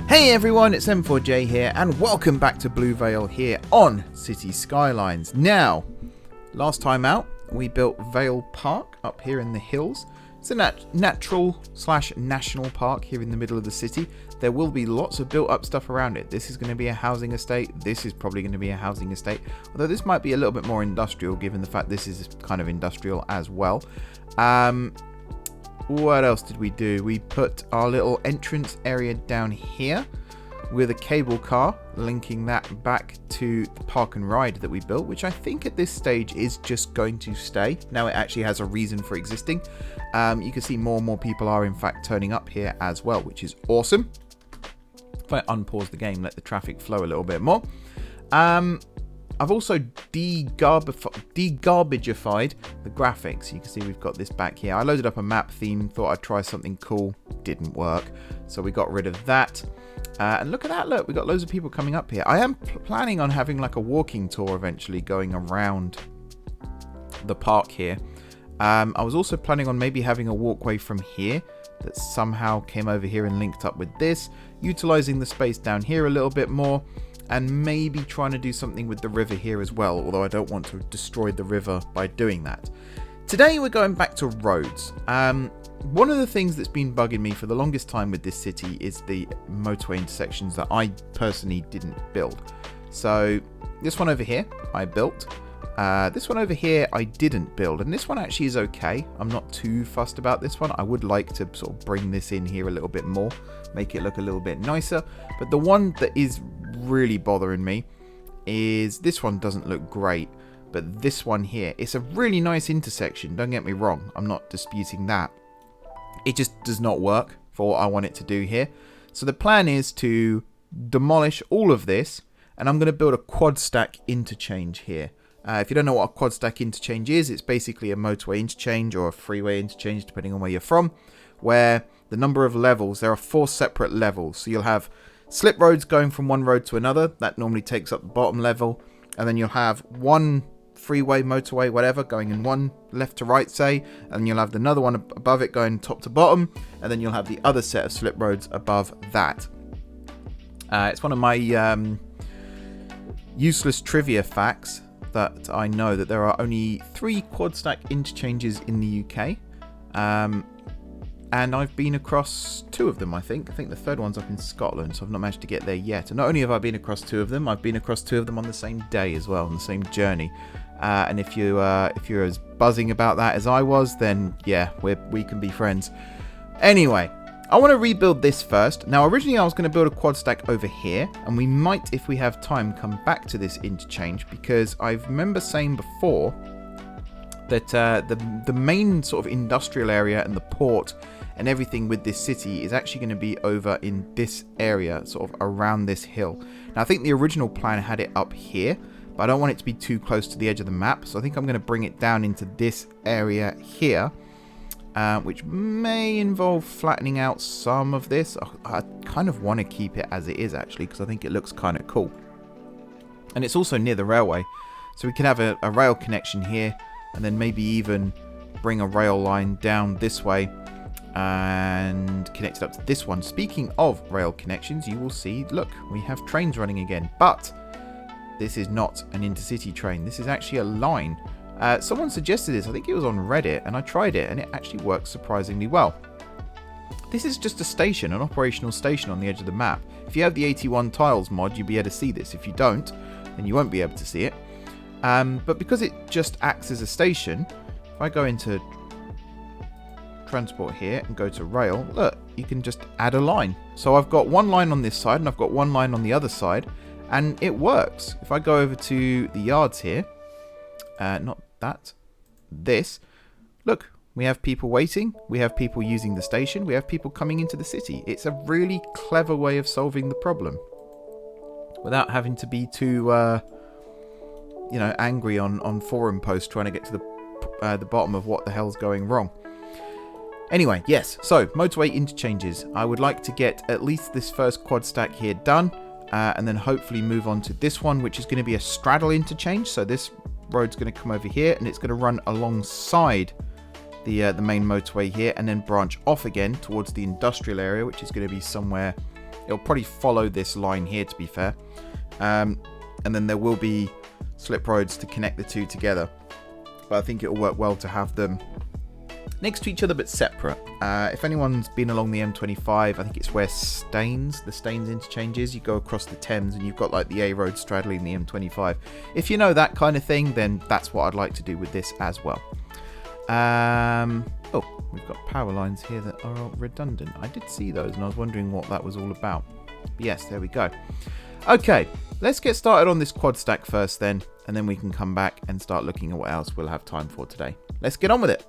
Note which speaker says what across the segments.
Speaker 1: Hey everyone, it's M4J here, and welcome back to Blue Vale here on City Skylines. Now, last time out, we built Vale Park up here in the hills. It's a natural/national park here in the middle of the city. There will be lots of built up stuff around it. This is going to be a housing estate. This is probably going to be a housing estate. Although this might be a little bit more industrial, given the fact this is kind of industrial as well. What else did we do? We put our little entrance area down here with a cable car, linking that back to the park and ride that we built, which I think at this stage is just going to stay. Now it actually has a reason for existing. You can see more and more people are in fact turning up here as well, which is awesome. If I unpause the game, let the traffic flow a little bit more. I've also degarbagified the graphics. You can see we've got this back here. I loaded up a map theme, thought I'd try something cool. Didn't work. So we got rid of that. And look at that, look, we got loads of people coming up here. I am planning on having like a walking tour eventually going around the park here. I was also planning on maybe having a walkway from here that somehow came over here and linked up with this, utilizing the space down here a little bit more. And maybe trying to do something with the river here as well, although I don't want to destroy the river by doing that. Today we're going back to roads. One of the things that's been bugging me for the longest time with this city is the motorway intersections that I personally didn't build. So this one over here I built. This one over here I didn't build, and this one actually is okay. I'm not too fussed about this one. I would like to sort of bring this in here a little bit more, make it look a little bit nicer. But the one that is really bothering me is this one doesn't look great, but this one here, it's a really nice intersection, don't get me wrong, I'm not disputing that. It just does not work for what I want it to do here. So the plan is to demolish all of this, and I'm going to build a quad stack interchange here. If you don't know what a quad stack interchange is, it's basically a motorway interchange or a freeway interchange, depending on where you're from, where the number of levels, there are 4 separate levels. So you'll have slip roads going from one road to another. That normally takes up the bottom level. And then you'll have one freeway, motorway, whatever, going in one left to right, say. And you'll have another one above it going top to bottom. And then you'll have the other set of slip roads above that. It's one of my useless trivia facts that I know that there are only 3 quad stack interchanges in the UK. And I've been across 2 of them, I think. I think the third one's up in Scotland, so I've not managed to get there yet. And not only have I been across 2 of them, I've been across 2 of them on the same day as well, on the same journey. And if you're as buzzing about that as I was, then yeah, we can be friends. Anyway, I want to rebuild this first. Now, originally I was going to build a quad stack over here, and we might, if we have time, come back to this interchange, because I remember saying before that the main sort of industrial area and the port and everything with this city is actually going to be over in this area, sort of around this hill. Now, I think the original plan had it up here, but I don't want it to be too close to the edge of the map, so I think I'm going to bring it down into this area here, which may involve flattening out some of this. I kind of want to keep it as it is, actually, because I think it looks kind of cool. And it's also near the railway, so we can have a rail connection here, and then maybe even bring a rail line down this way and connect it up to this one. Speaking of rail connections, you will see, look, we have trains running again, but this is not an intercity train. This is actually a line. Someone suggested this, I think it was on Reddit, and I tried it, and it actually works surprisingly well. This is just a station, an operational station on the edge of the map. If you have the 81 tiles mod, you'll be able to see this. If you don't, then you won't be able to see it. But because it just acts as a station, if I go into transport here and go to rail, look, you can just add a line. So I've got one line on this side and I've got one line on the other side, and it works. If I go over to the yards here, not that, this, look, we have people waiting, we have people using the station, we have people coming into the city. It's a really clever way of solving the problem without having to be too angry on forum posts trying to get to the bottom of what the hell's going wrong. Anyway, yes, so motorway interchanges. I would like to get at least this first quad stack here done, and then hopefully move on to this one, which is going to be a straddle interchange. So this road's going to come over here, and it's going to run alongside the main motorway here, and then branch off again towards the industrial area, which is going to be somewhere It'll probably follow this line here, to be fair. And then there will be slip roads to connect the two together. But I think it'll work well to have them next to each other but separate. If anyone's been along the M25, I think it's where the Staines interchanges, you go across the Thames and you've got like the A road straddling the M25. If you know that kind of thing, then that's what I'd like to do with this as well. Oh, we've got power lines here that are redundant. I did see those and I was wondering what that was all about. Yes, there we go. Okay, let's get started on this quad stack first then, and then we can come back and start looking at what else we'll have time for today. Let's get on with it.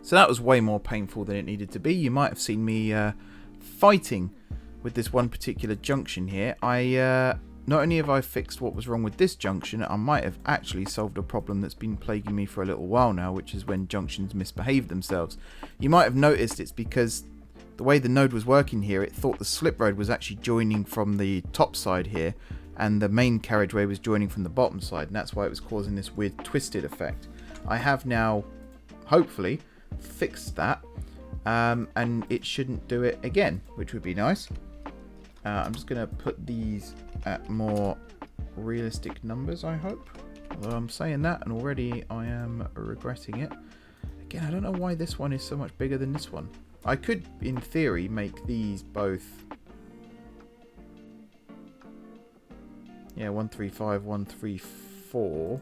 Speaker 1: So that was way more painful than it needed to be. You might have seen me fighting with this one particular junction here. Not only have I fixed what was wrong with this junction, I might have actually solved a problem that's been plaguing me for a little while now, which is when junctions misbehave themselves. You might have noticed it's because the way the node was working here, it thought the slip road was actually joining from the top side here, and the main carriageway was joining from the bottom side, and that's why it was causing this weird twisted effect. I have now, hopefully, fixed that, and it shouldn't do it again, which would be nice. I'm just going to put these at more realistic numbers, I hope. Although I'm saying that, and already I am regretting it. Again, I don't know why this one is so much bigger than this one. I could, in theory, make these both... Yeah, 135, 134.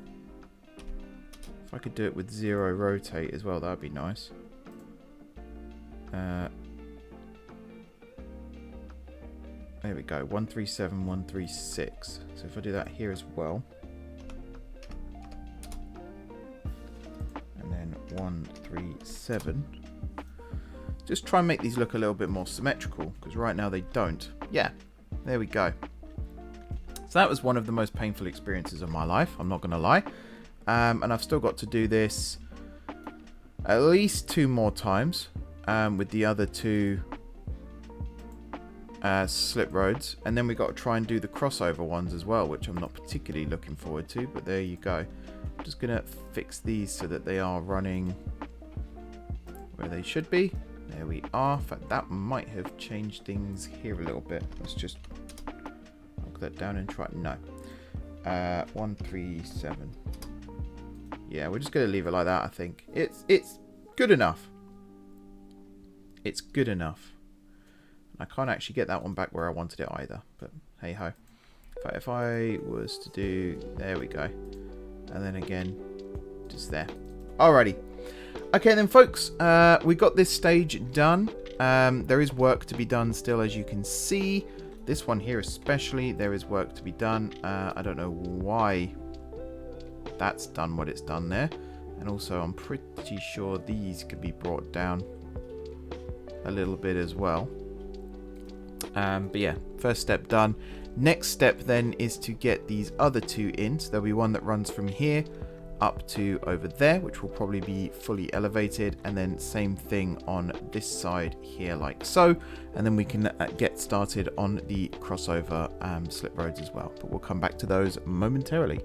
Speaker 1: If I could do it with 0 rotate as well, that would be nice. There we go, 137, 136. So if I do that here as well. And then 137. Just try and make these look a little bit more symmetrical, because right now they don't. Yeah, there we go. So that was one of the most painful experiences of my life, I'm not going to lie. And I've still got to do this at least 2 more times with the other 2 slip roads, and then we got to try and do the crossover ones as well, which I'm not particularly looking forward to, but there you go. I'm just gonna fix these so that they are running where they should be. There we are. In fact, that might have changed things here a little bit. Let's just knock that down and try. No, 137. Yeah, we're just gonna leave it like that. I think it's good enough. It's good enough. I can't actually get that one back where I wanted it either, but hey ho. But if I was to do, there we go, and then again, just there. Alrighty. Okay then, folks, we got this stage done. There is work to be done still, as you can see. This one here especially, there is work to be done. I don't know why that's done what it's done there, and also I'm pretty sure these could be brought down a little bit as well. But yeah, first step done. Next step then is to get these other 2 in. So there'll be one that runs from here up to over there, which will probably be fully elevated, and then same thing on this side here like so, and then we can get started on the crossover slip roads as well, but we'll come back to those momentarily.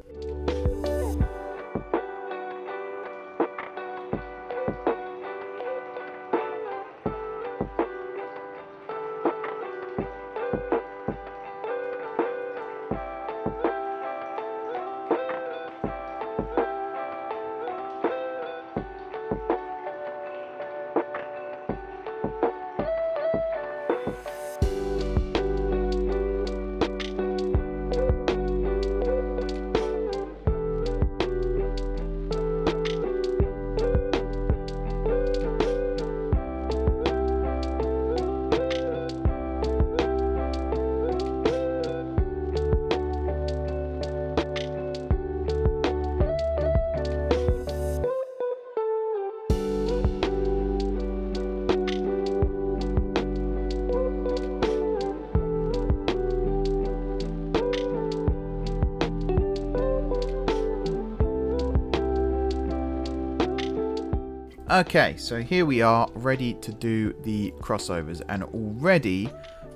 Speaker 1: Okay, so here we are ready to do the crossovers, and already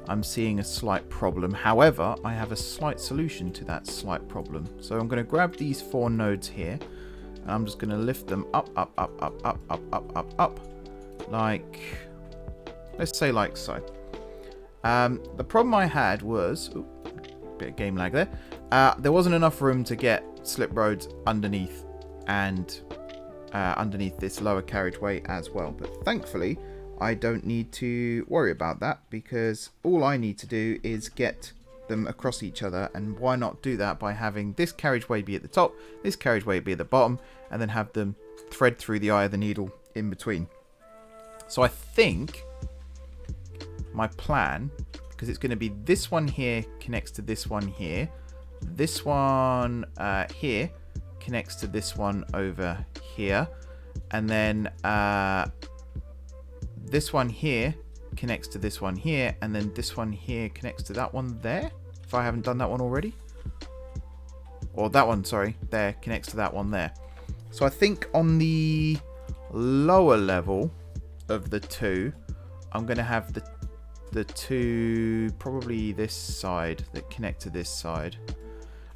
Speaker 1: I'm seeing a slight problem. However, I have a slight solution to that slight problem. So I'm going to grab these 4 nodes here, and I'm just going to lift them up, like, let's say like so. The problem I had was, bit of game lag there, there wasn't enough room to get slip roads underneath and underneath this lower carriageway as well, but thankfully I don't need to worry about that, because all I need to do is get them across each other, and why not do that by having this carriageway be at the top, this carriageway be at the bottom, and then have them thread through the eye of the needle in between. So I think my plan, because it's going to be this one here connects to this one here, this one here connects to this one over here, and then this one here connects to this one here, and then this one here connects to that one there, if I haven't done that one already, or that one, sorry, there connects to that one there. So I think on the lower level of the 2, I'm going to have the 2, probably this side, that connect to this side.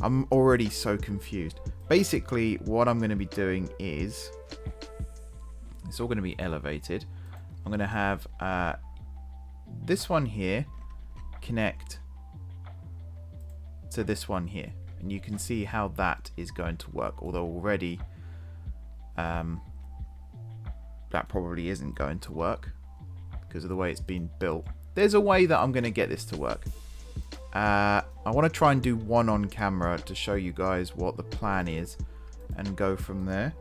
Speaker 1: I'm already so confused. Basically, what I'm going to be doing is, it's all going to be elevated. I'm going to have this one here connect to this one here. And you can see how that is going to work. Although already that probably isn't going to work because of the way it's been built. There's a way that I'm going to get this to work. I want to try and do one on camera to show you guys what the plan is and go from there.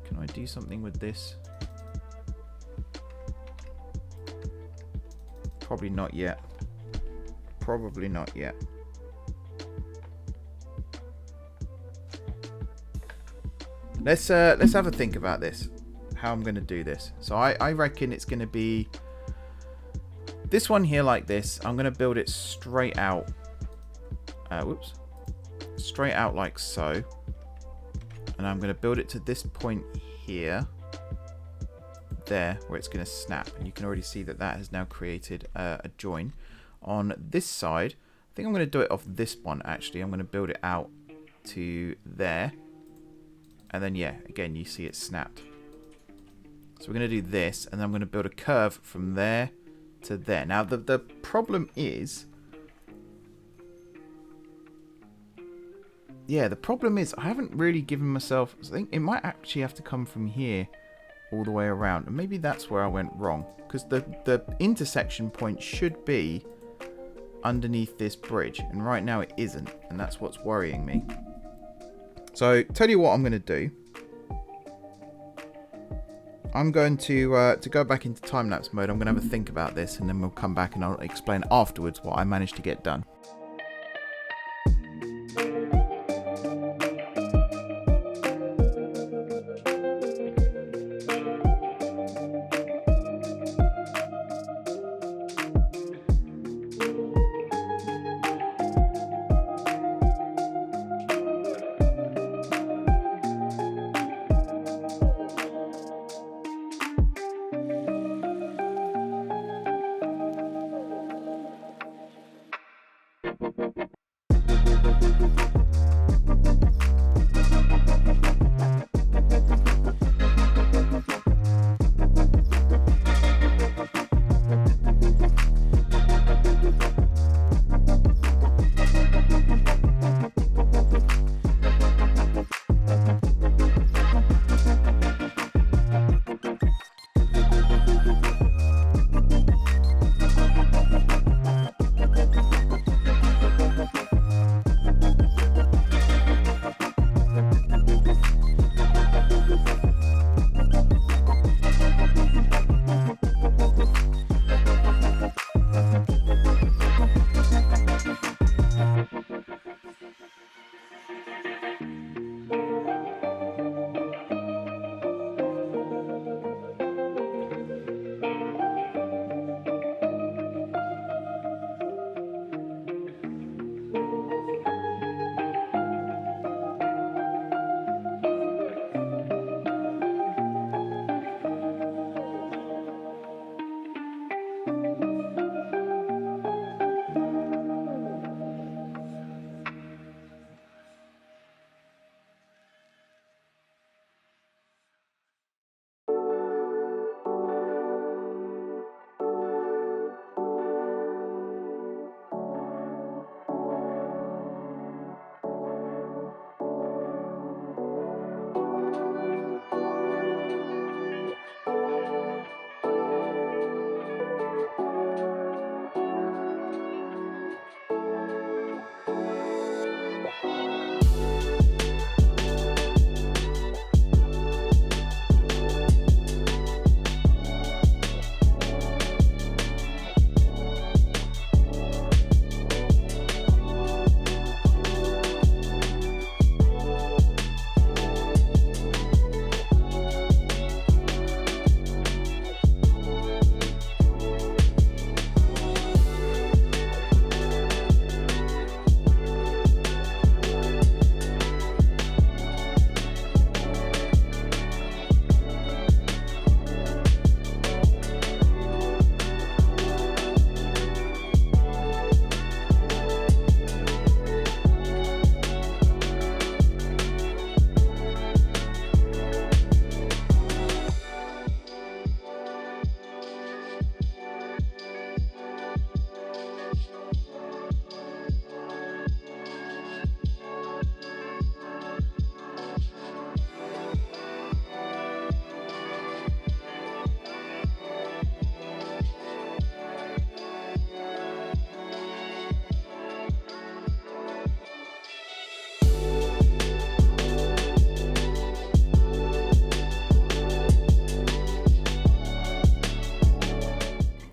Speaker 1: Can I do something with this? Probably not yet. Probably not yet. Let's have a think about this. How I'm going to do this. So I reckon it's going to be this one here like this. I'm going to build it straight out. Whoops. Straight out like so. And I'm going to build it to this point here. There, where it's going to snap. And you can already see that that has now created a join. On this side, I think I'm going to do it off this one actually. I'm going to build it out to there. And then, yeah, again, you see it snapped. So we're going to do this, and then I'm going to build a curve from there to there. Now, the problem is... Yeah, the problem is I haven't really given myself... I think it might actually have to come from here all the way around. And maybe that's where I went wrong. Because the intersection point should be underneath this bridge. And right now it isn't. And that's what's worrying me. So, tell you what I'm going to do. I'm going to go back into time-lapse mode. I'm going to have a think about this, and then we'll come back and I'll explain afterwards what I managed to get done.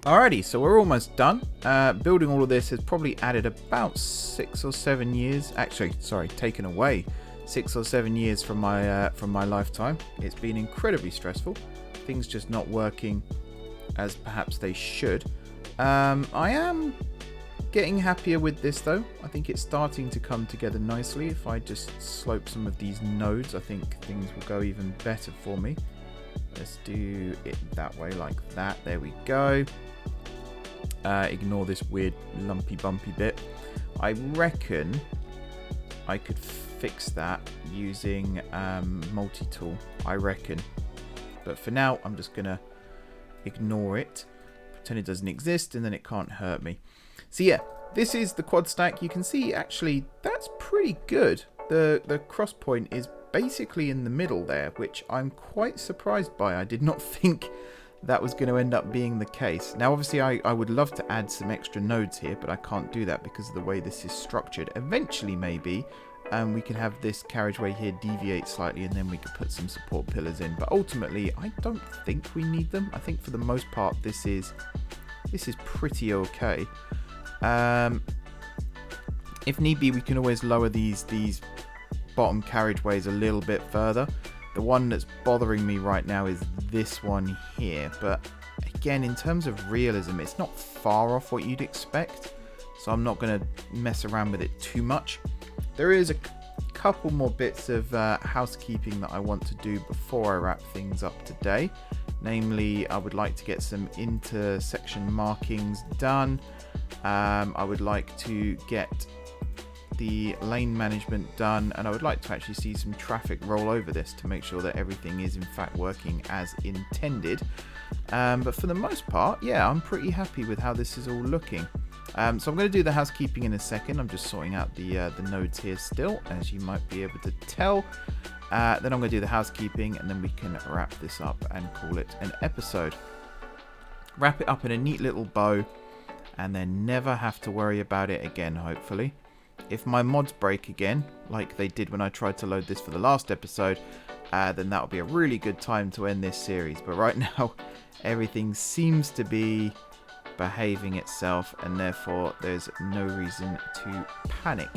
Speaker 1: Alrighty, so we're almost done. Building all of this has probably added about 6 or 7 years. Actually, sorry, taken away 6 or 7 years from my lifetime. It's been incredibly stressful. Things just not working as perhaps they should. I am getting happier with this though. I think it's starting to come together nicely. If I just slope some of these nodes, I think things will go even better for me. Let's do it that way, like that. There we go. Ignore this weird lumpy bumpy bit. I reckon I could fix that using multi-tool, I reckon. But for now, I'm just gonna ignore it, pretend it doesn't exist, and then it can't hurt me. So yeah, this is the quad stack. You can see actually that's pretty good. The cross point is basically in the middle there, which I'm quite surprised by. I did not think that was going to end up being the case. Now obviously I would love to add some extra nodes here, but I can't do that because of the way this is structured. Eventually maybe we can have this carriageway here deviate slightly, and then we could put some support pillars in, but ultimately I don't think we need them. I think for the most part this is pretty okay. If need be, we can always lower these bottom carriageways a little bit further. The one that's bothering me right now is this one here, but again, in terms of realism, it's not far off what you'd expect, so I'm not going to mess around with it too much. There is a couple more bits of housekeeping that I want to do before I wrap things up today. Namely, I would like to get some intersection markings done. I would like to get the lane management done, and I would like to actually see some traffic roll over this to make sure that everything is in fact working as intended. But for the most part, yeah, I'm pretty happy with how this is all looking. So I'm going to do the housekeeping in a second. I'm just sorting out the nodes here still, as you might be able to tell. Then I'm going to do the housekeeping, and then we can wrap this up and call it an episode. Wrap it up in a neat little bow, and then never have to worry about it again, hopefully. If my mods break again, like they did when I tried to load this for the last episode, then that would be a really good time to end this series. But right now, everything seems to be behaving itself, and therefore there's no reason to panic.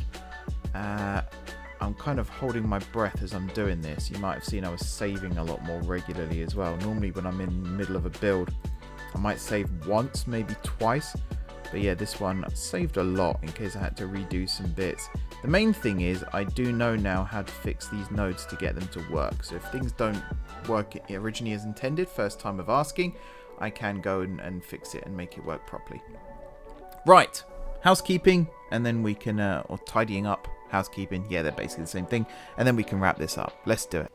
Speaker 1: I'm kind of holding my breath as I'm doing this. You might have seen I was saving a lot more regularly as well. Normally when I'm in the middle of a build, I might save once, maybe twice. But yeah, this one saved a lot in case I had to redo some bits. The main thing is I do know now how to fix these nodes to get them to work. So if things don't work originally as intended, first time of asking, I can go and fix it and make it work properly. Right, housekeeping, and then we can, or tidying up, housekeeping. Yeah, they're basically the same thing. And then we can wrap this up. Let's do it.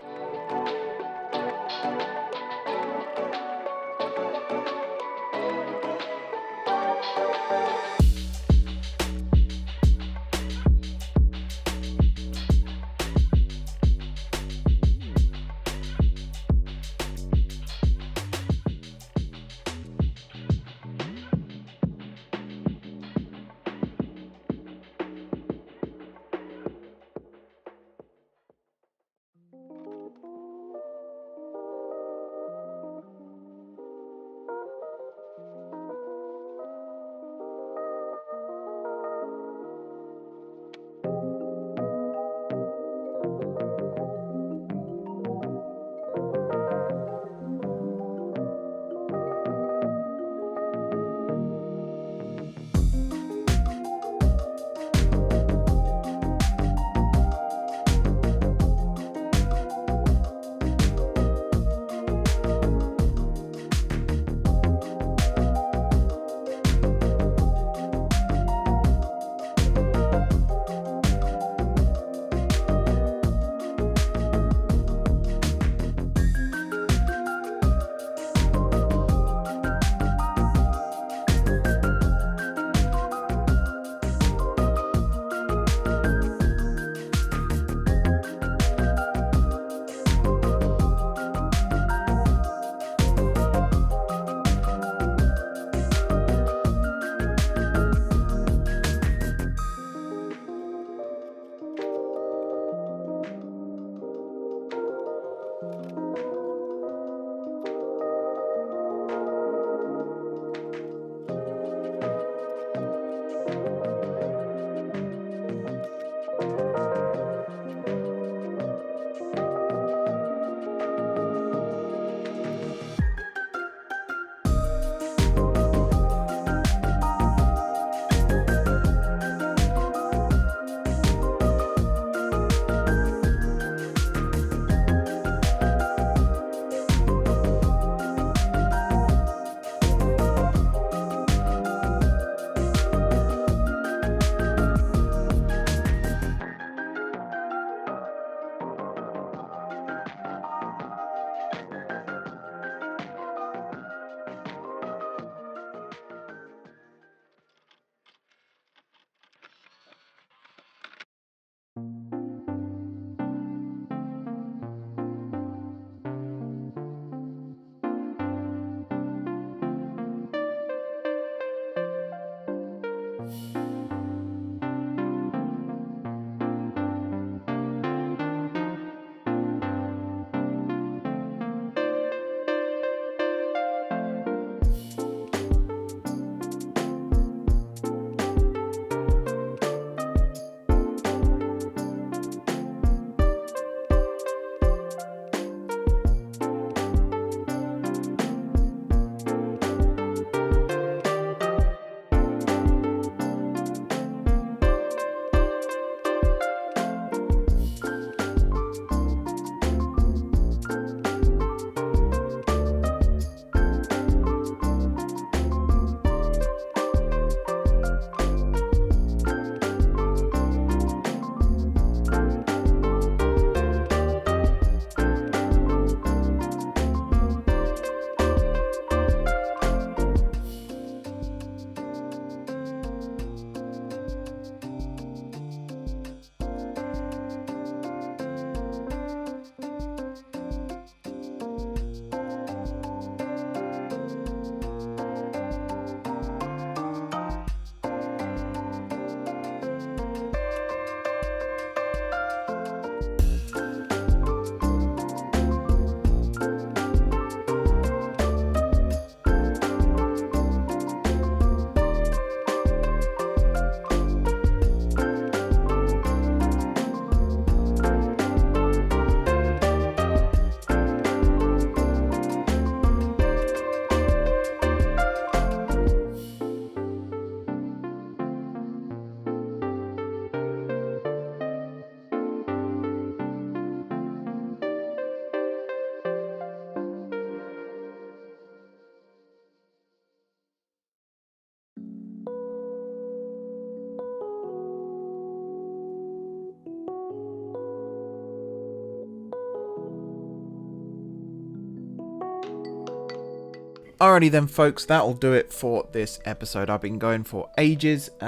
Speaker 1: Alrighty then, folks, that'll do it for this episode. I've been going for ages. 2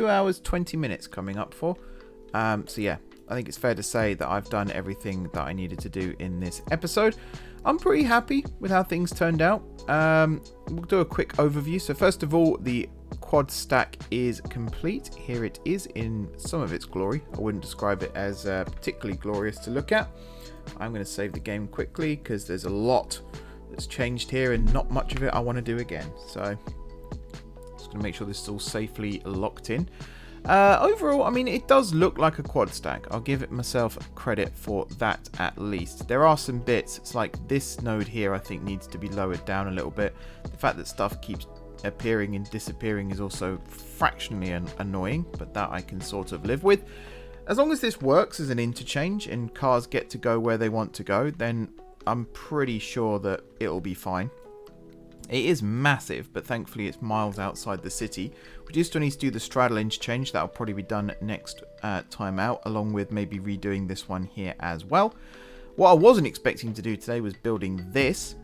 Speaker 1: hours, 20 minutes coming up for. So yeah, I think it's fair to say that I've done everything that I needed to do in this episode. I'm pretty happy with how things turned out. We'll do a quick overview. So first of all, the quad stack is complete. Here it is in some of its glory. I wouldn't describe it as particularly glorious to look at. I'm going to save the game quickly because there's a lot that's changed here and not much of it I want to do again. So just going to make sure this is all safely locked in. Overall, I mean, it does look like a quad stack. I'll give it myself credit for that at least. There are some bits. It's like this node here, I think, needs to be lowered down a little bit. The fact that stuff keeps appearing and disappearing is also fractionally annoying, but that I can sort of live with. As long as this works as an interchange and cars get to go where they want to go, then I'm pretty sure that it'll be fine. It is massive, but thankfully it's miles outside the city. We do still need to do the straddle interchange. That'll probably be done next time out, along with maybe redoing this one here as well. What I wasn't expecting to do today was building this,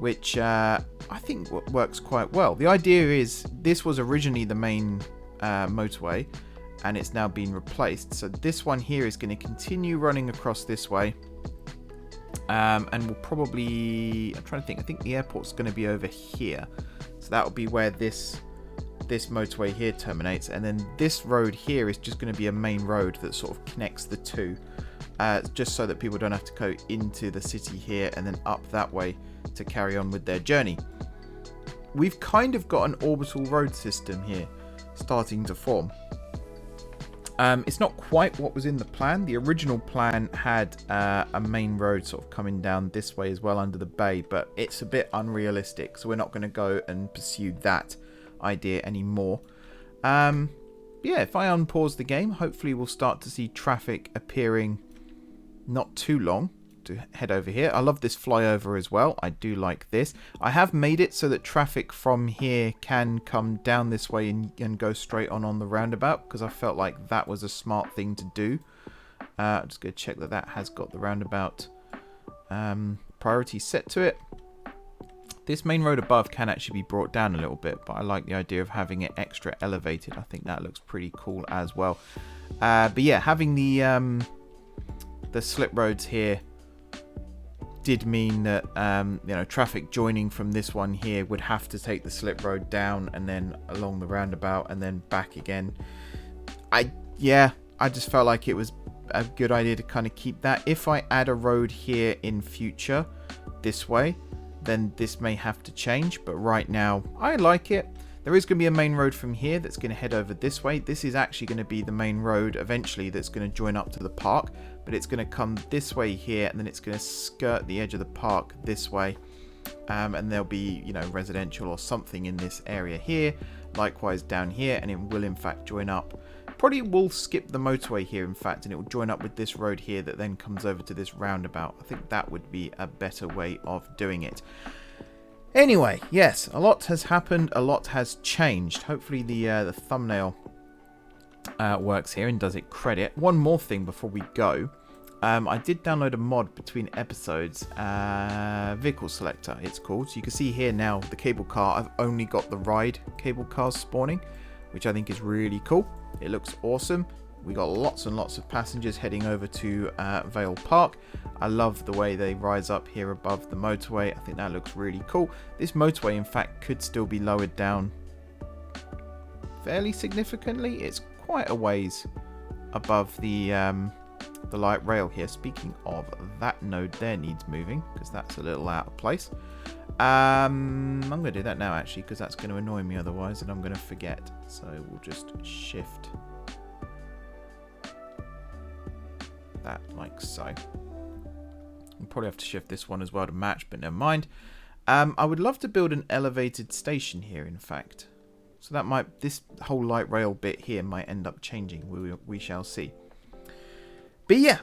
Speaker 1: which I think works quite well. The idea is this was originally the main motorway, and it's now been replaced. So this one here is going to continue running across this way. And we'll probably, I'm trying to think, I think the airport's going to be over here. So that will be where this motorway here terminates. And then this road here is just going to be a main road that sort of connects the two. Just so that people don't have to go into the city here and then up that way to carry on with their journey. We've kind of got an orbital road system here starting to form. It's not quite what was in the plan. The original plan had a main road sort of coming down this way as well under the bay, but it's a bit unrealistic, so we're not going to go and pursue that idea anymore. Yeah, if I unpause the game, hopefully we'll start to see traffic appearing not too long to head over here. I love this flyover as well. I do like this. I have made it so that traffic from here can come down this way and go straight on the roundabout, because I felt like that was a smart thing to do. I'm just going to check that that has got the roundabout priority set to it. This main road above can actually be brought down a little bit, but I like the idea of having it extra elevated. I think that looks pretty cool as well. But yeah, having the slip roads here did mean that traffic joining from this one here would have to take the slip road down and then along the roundabout and then back again. I just felt like it was a good idea to kind of keep that. If I add a road here in future this way, then this may have to change, but right now I like it. There is going to be a main road from here that's going to head over this way. This is actually going to be the main road eventually that's going to join up to the park, but it's going to come this way here and then it's going to skirt the edge of the park this way. And there'll be, residential or something in this area here, likewise down here, and it will in fact join up. Probably will skip the motorway here in fact, and it will join up with this road here that then comes over to this roundabout. I think that would be a better way of doing it. Anyway, yes, a lot has happened, a lot has changed. Hopefully the thumbnail works here and does it credit. One more thing before we go. I did download a mod between episodes, vehicle selector it's called. So you can see here now the cable car, I've only got the ride cable cars spawning, which I think is really cool. It looks awesome. We got lots and lots of passengers heading over to Vale Park. I love the way they rise up here above the motorway. I think that looks really cool. This motorway, in fact, could still be lowered down fairly significantly. It's quite a ways above the light rail here. Speaking of, that node there needs moving because that's a little out of place. I'm going to do that now, actually, because that's going to annoy me otherwise, and I'm going to forget. So we'll just shift that like so. We'll probably have to shift this one as well to match, but never mind. I would love to build an elevated station here, in fact. So that might, this whole light rail bit here might end up changing. We shall see. But yeah,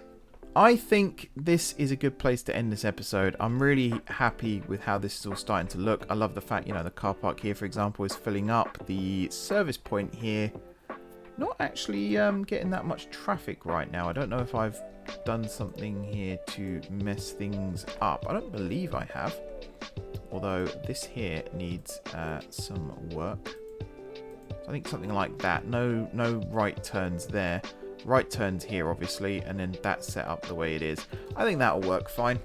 Speaker 1: I think this is a good place to end this episode. I'm really happy with how this is all starting to look. I love the fact, the car park here, for example, is filling up. The service point here, not actually getting that much traffic right now. I don't know if I've done something here to mess things up. I don't believe I have. although this here needs some work. So I think something like that. No right turns there. Right turns here, obviously, and then that's set up the way it is. I think that'll work fine.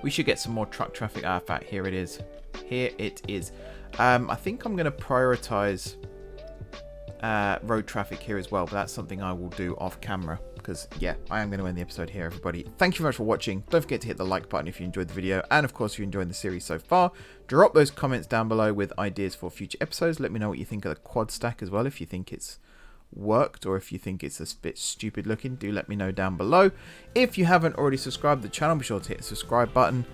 Speaker 1: We should get some more truck traffic. In fact, here it is. Here it is. I think I'm going to prioritize road traffic here as well, but that's something I will do off camera, because yeah, I am going to end the episode here, everybody. Thank you very much for watching. Don't forget to hit the like button if you enjoyed the video, and of course if you're enjoying the series so far. Drop those comments down below with ideas for future episodes. Let me know what you think of the quad stack as well. If you think it's worked, or if you think it's a bit stupid looking, do let me know down below. If you haven't already subscribed to the channel, be sure to hit the subscribe button.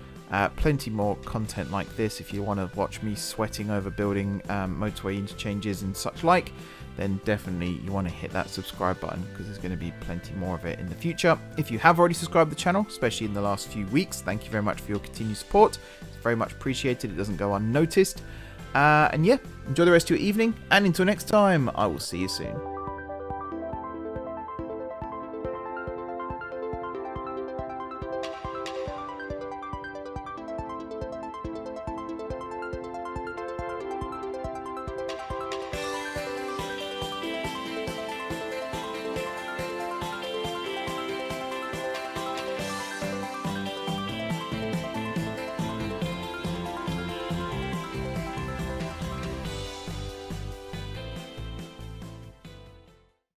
Speaker 1: Plenty more content like this. If you want to watch me sweating over building motorway interchanges and such like, then definitely you want to hit that subscribe button, because there's going to be plenty more of it in the future. If you have already subscribed to the channel, especially in the last few weeks, thank you very much for your continued support. It's very much appreciated. It doesn't go unnoticed. And yeah, enjoy the rest of your evening, and until next time, I will see you soon.